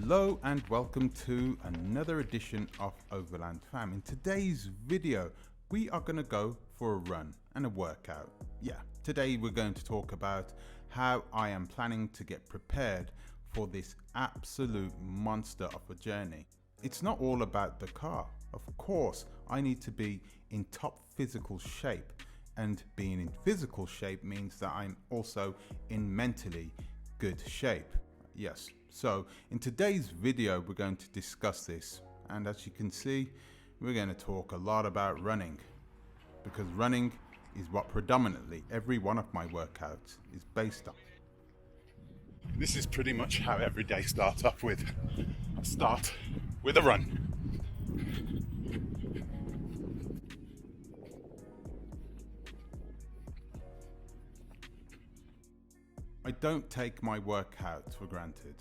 Hello and welcome to another edition of Overland Fam. In today's video, we are going to go for a run and a workout. Yeah, today we're going to talk about how I am planning to get prepared for this absolute monster of a journey. It's not all about the car. Of course, I need to be in top physical shape, and being in physical shape means that I'm also in mentally good shape. Yes. So in today's video, we're going to discuss this. And as you can see, we're going to talk a lot about running, because running is what predominantly every one of my workouts is based on. This is pretty much how every day starts off with. I start with a run. I don't take my workouts for granted.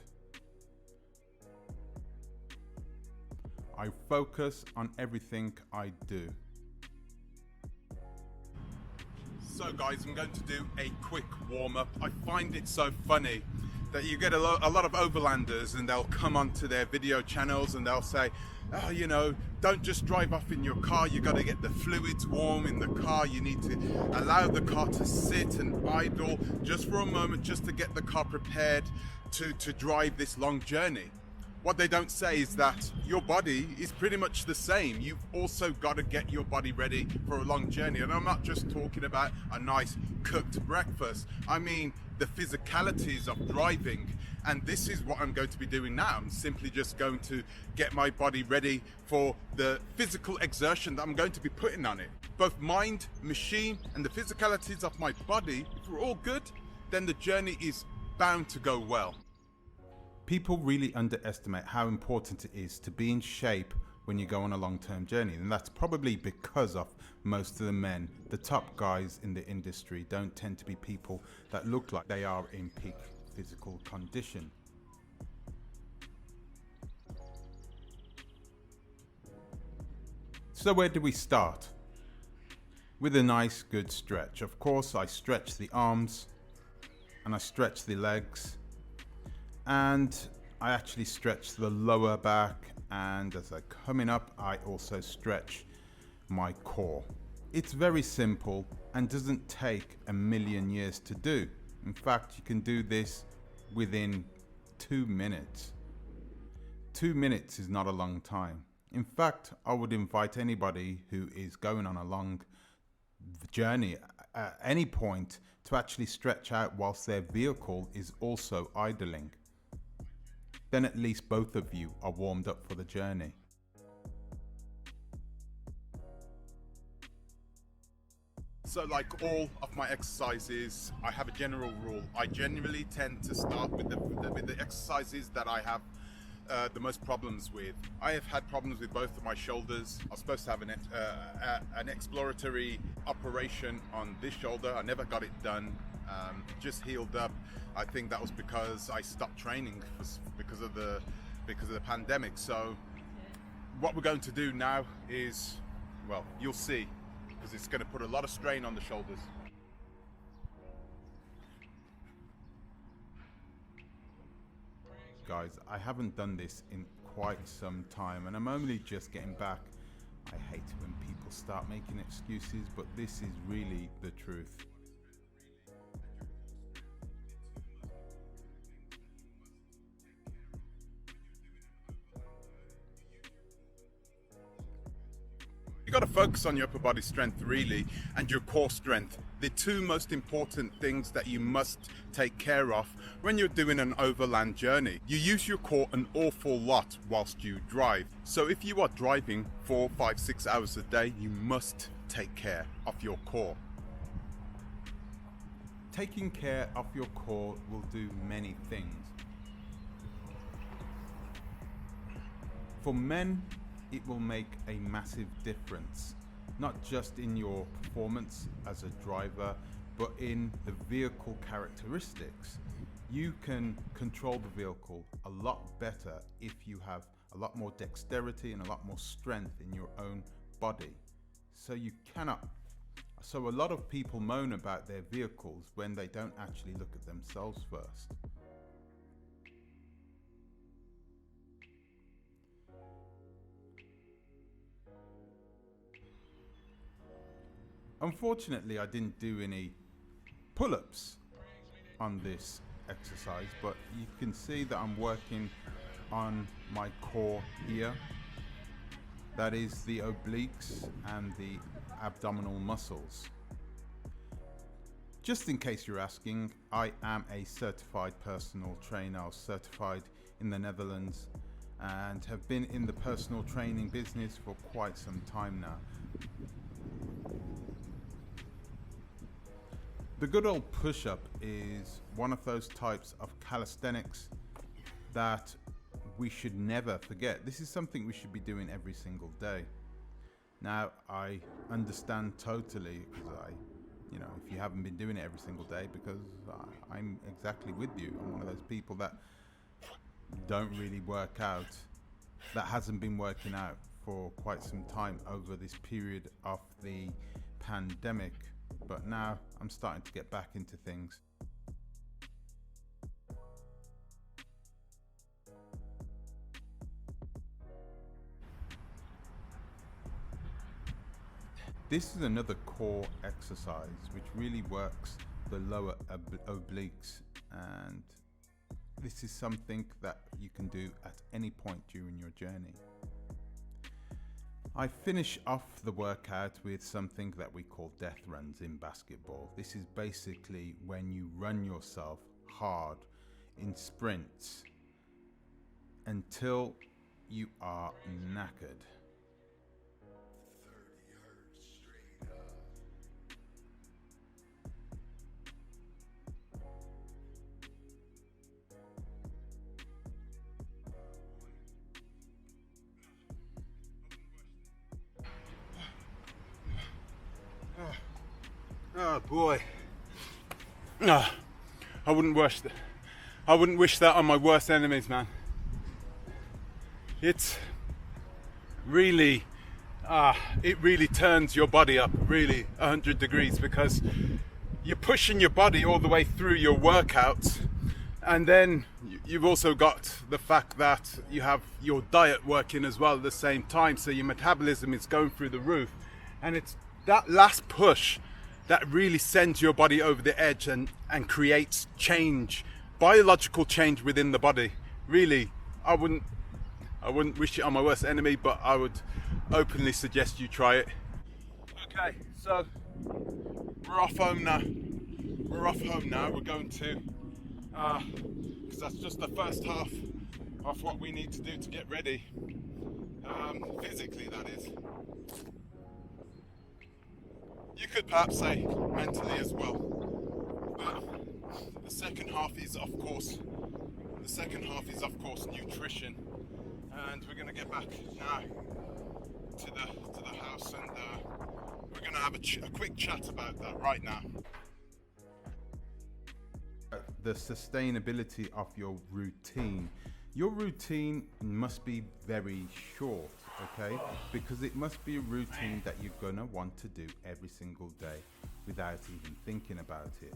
I focus on everything I do. So guys, I'm going to do a quick warm-up. I find it so funny that you get a lot of overlanders and they'll come onto their video channels and they'll say, oh, you know, don't just drive off in your car, you got to get the fluids warm in the car, you need to allow the car to sit and idle just for a moment, just to get the car prepared to drive this long journey. What they don't say is that your body is pretty much the same. You've also got to get your body ready for a long journey. And I'm not just talking about a nice cooked breakfast. I mean the physicalities of driving. And this is what I'm going to be doing now. I'm simply just going to get my body ready for the physical exertion that I'm going to be putting on it. Both mind, machine, and the physicalities of my body, if we're all good, then the journey is bound to go well. People really underestimate how important it is to be in shape when you go on a long-term journey, and that's probably because of most of the men, the top guys in the industry, don't tend to be people that look like they are in peak physical condition. So where do we start? With a nice good stretch. Of course, I stretch the arms and I stretch the legs. And I actually stretch the lower back, and as I'm coming up, I also stretch my core. It's very simple and doesn't take a million years to do. In fact, you can do this within 2 minutes. 2 minutes is not a long time. In fact, I would invite anybody who is going on a long journey at any point to actually stretch out whilst their vehicle is also idling. Then at least both of you are warmed up for the journey. So like all of my exercises, I have a general rule. I generally tend to start with the exercises that I have the most problems with. I have had problems with both of my shoulders. I was supposed to have an exploratory operation on this shoulder. I never got it done. Just healed up. I think that was because I stopped training because of the pandemic. So what we're going to do now is, well, you'll see, because it's going to put a lot of strain on the shoulders. Guys, I haven't done this in quite some time and I'm only just getting back. I hate when people start making excuses, but this is really the truth. You got to focus on your upper body strength really, and your core strength. The two most important things that you must take care of when you're doing an overland journey. You use your core an awful lot whilst you drive. So if you are driving 4, 5, 6 hours a day, you must take care of your core. Taking care of your core will do many things. For men, it will make a massive difference, not just in your performance as a driver, but in the vehicle characteristics. You can control the vehicle a lot better if you have a lot more dexterity and a lot more strength in your own body. So a lot of people moan about their vehicles when they don't actually look at themselves first. Unfortunately, I didn't do any pull-ups on this exercise, but you can see that I'm working on my core here. That is the obliques and the abdominal muscles. Just in case you're asking, I am a certified personal trainer. I was certified in the Netherlands and have been in the personal training business for quite some time now. The good old push-up is one of those types of calisthenics that we should never forget. This is something we should be doing every single day. Now, I understand totally, because if you haven't been doing it every single day, because I'm exactly with you. I'm one of those people that don't really work out, that hasn't been working out for quite some time over this period of the pandemic. But now I'm starting to get back into things. This is another core exercise which really works the lower obliques, and this is something that you can do at any point during your journey. I finish off the workout with something that we call death runs in basketball. This is basically when you run yourself hard in sprints until you are knackered. Oh boy. No, I wouldn't wish that on my worst enemies, man. It's really, it really turns your body up really 100 degrees, because you're pushing your body all the way through your workouts, and then you've also got the fact that you have your diet working as well at the same time, so your metabolism is going through the roof, and it's that last push that really sends your body over the edge and creates change, biological change within the body. Really, I wouldn't wish it on my worst enemy, but I would openly suggest you try it. Okay, so we're off home now. We're going to, because that's just the first half of what we need to do to get ready, physically that is. You could perhaps say mentally as well, but the second half is of course nutrition, and we're going to get back now to the house, and we're going to have a quick chat about that right now. The sustainability of your routine. Your routine must be very short, okay? Because it must be a routine that you're gonna want to do every single day without even thinking about it.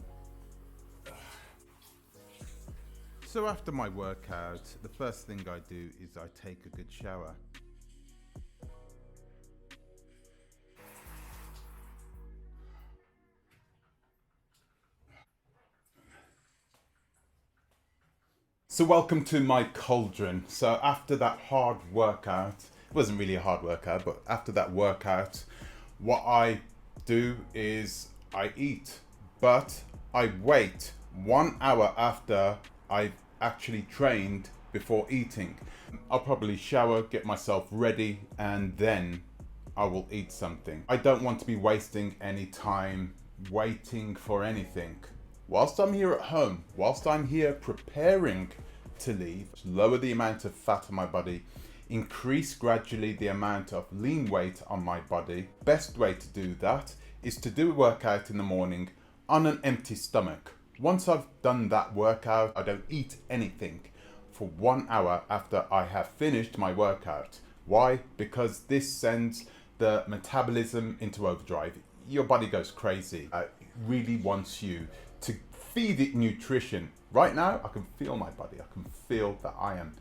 So after my workout, the first thing I do is I take a good shower. So welcome to my cauldron. So after that hard workout, it wasn't really a hard workout, but after that workout, what I do is I eat, but I wait 1 hour after I've actually trained before eating. I'll probably shower, get myself ready, and then I will eat something. I don't want to be wasting any time waiting for anything. Whilst I'm here at home, whilst I'm here preparing to leave, lower the amount of fat on my body, increase gradually the amount of lean weight on my body. Best way to do that is to do a workout in the morning on an empty stomach. Once I've done that workout, I don't eat anything for 1 hour after I have finished my workout. Why? Because this sends the metabolism into overdrive. Your body goes crazy. It really wants you to feed it nutrition. Right now, I can feel my body. I can feel that I am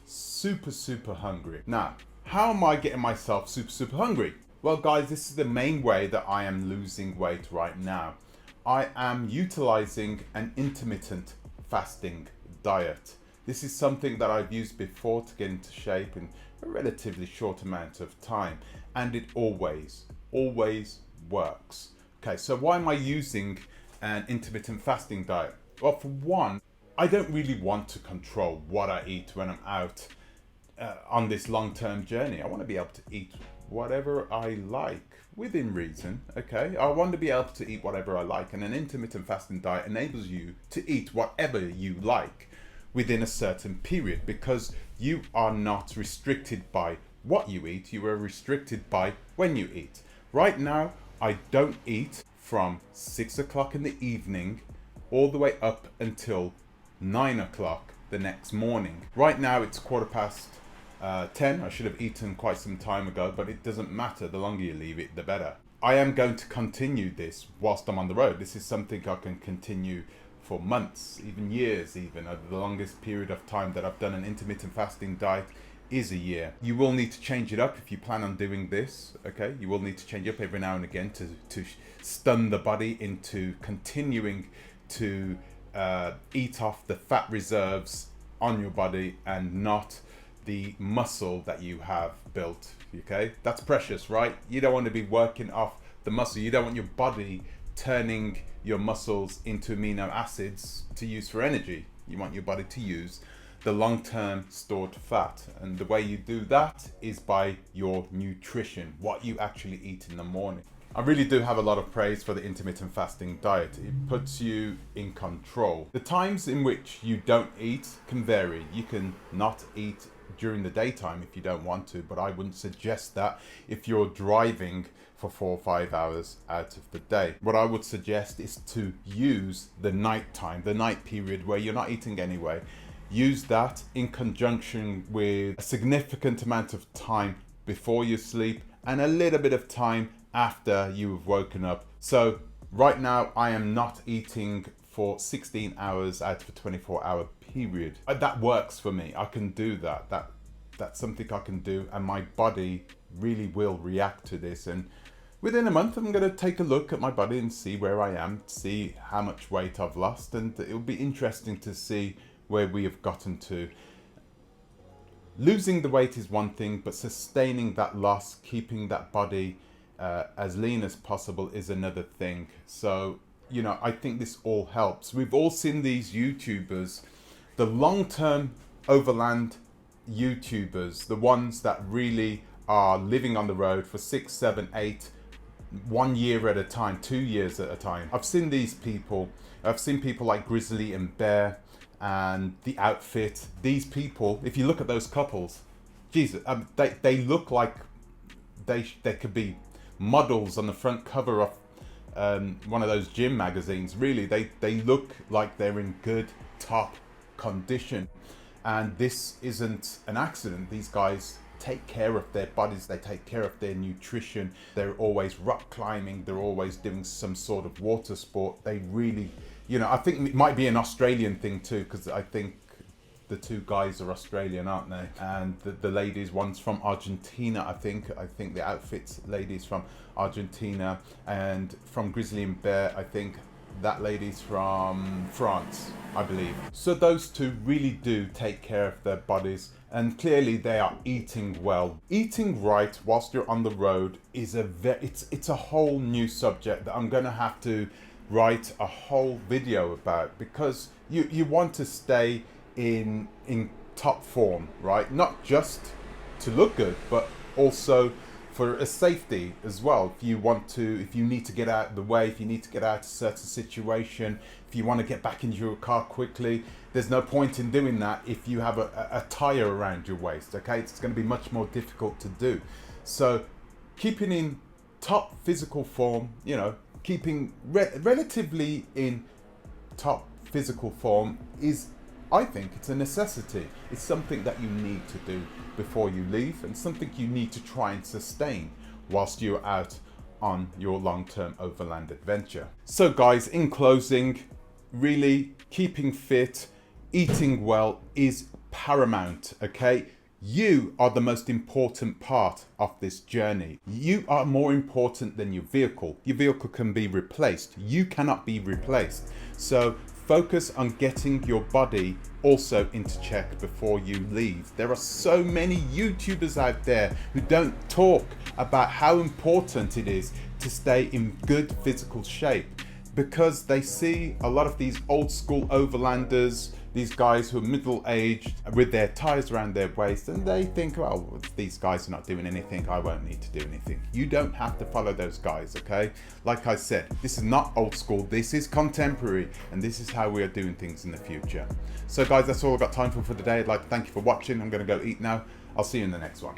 super hungry. Now, how am I getting myself super hungry? Well guys, this is the main way that I am losing weight right now. I am utilizing an intermittent fasting diet. This is something that I've used before to get into shape in a relatively short amount of time, and it always works. Okay, so why am I using an intermittent fasting diet? Well, for one, I don't really want to control what I eat when I'm out on this long-term journey. I want to be able to eat whatever I like within reason. Okay, I want to be able to eat whatever I like, and an intermittent fasting diet enables you to eat whatever you like within a certain period, because you are not restricted by what you eat, you are restricted by when you eat. Right now I don't eat from 6 o'clock in the evening all the way up until 9 o'clock the next morning. Right now it's 10:15. I should have eaten quite some time ago, but it doesn't matter. The longer you leave it, the better. I am going to continue this whilst I'm on the road. This is something I can continue for months, even years, even. The longest period of time that I've done an intermittent fasting diet is a year. You will need to change it up if you plan on doing this, okay? You will need to change up every now and again to stun the body into continuing to eat off the fat reserves on your body and not the muscle that you have built, okay? That's precious, right? You don't want to be working off the muscle. You don't want your body turning your muscles into amino acids to use for energy. You want your body to use the long-term stored fat, and the way you do that is by your nutrition, what you actually eat in the morning. I really do have a lot of praise for the intermittent fasting diet. It puts you in control. The times in which you don't eat can vary. You can not eat during the daytime if you don't want to, but I wouldn't suggest that if you're driving for 4 or 5 hours out of the day. What I would suggest is to use the night time, the night period where you're not eating anyway. Use that in conjunction with a significant amount of time before you sleep and a little bit of time after you've woken up. So right now I am not eating for 16 hours out of a 24-hour period. That works for me. I can do that. That's something I can do, and my body really will react to this. And within a month, I'm going to take a look at my body and see where I am, see how much weight I've lost, and it'll be interesting to see where we have gotten to. Losing the weight is one thing, but sustaining that loss, keeping that body as lean as possible is another thing. So, you know, I think this all helps. We've all seen these YouTubers, the long-term overland YouTubers, the ones that really are living on the road for 6, 7, 8, 1 year at a time, 2 years at a time. I've seen these people. I've seen people like Grizzly and Bear and The Outfit. These people, if you look at those couples, Jesus, they look like they could be models on the front cover of one of those gym magazines. Really, they look like they're in good top condition, and this isn't an accident. These guys take care of their bodies, they take care of their nutrition, they're always rock climbing, they're always doing some sort of water sport. They really, you know, I think it might be an Australian thing too, because I think the two guys are Australian, aren't they? And the ladies, one's from Argentina, I think the Outfits lady's from Argentina, and from Grizzly and Bear, I think that lady's from France, I believe. So those two really do take care of their bodies, and clearly they are eating well. Eating right whilst you're on the road is it's a whole new subject that I'm gonna have to write a whole video about, because you want to stay in top form, right? Not just to look good, but also for a safety as well. If you need to get out of the way, if you need to get out of a certain situation, if you want to get back into your car quickly, there's no point in doing that if you have a tire around your waist, okay? It's going to be much more difficult to do. So keeping in top physical form, you know, keeping relatively in top physical form is, I think it's a necessity. It's something that you need to do before you leave, and something you need to try and sustain whilst you're out on your long-term overland adventure. So guys, in closing, really keeping fit, eating well is paramount, okay? You are the most important part of this journey. You are more important than your vehicle. Your vehicle can be replaced. You cannot be replaced. So focus on getting your body also into check before you leave. There are so many YouTubers out there who don't talk about how important it is to stay in good physical shape, because they see a lot of these old school overlanders, these guys who are middle-aged with their ties around their waist, and they think, well, if these guys are not doing anything, I won't need to do anything. You don't have to follow those guys, okay? Like I said, this is not old school, this is contemporary, and this is how we are doing things in the future. So guys, that's all I've got time for today. I'd like to thank you for watching. I'm gonna go eat now. I'll see you in the next one.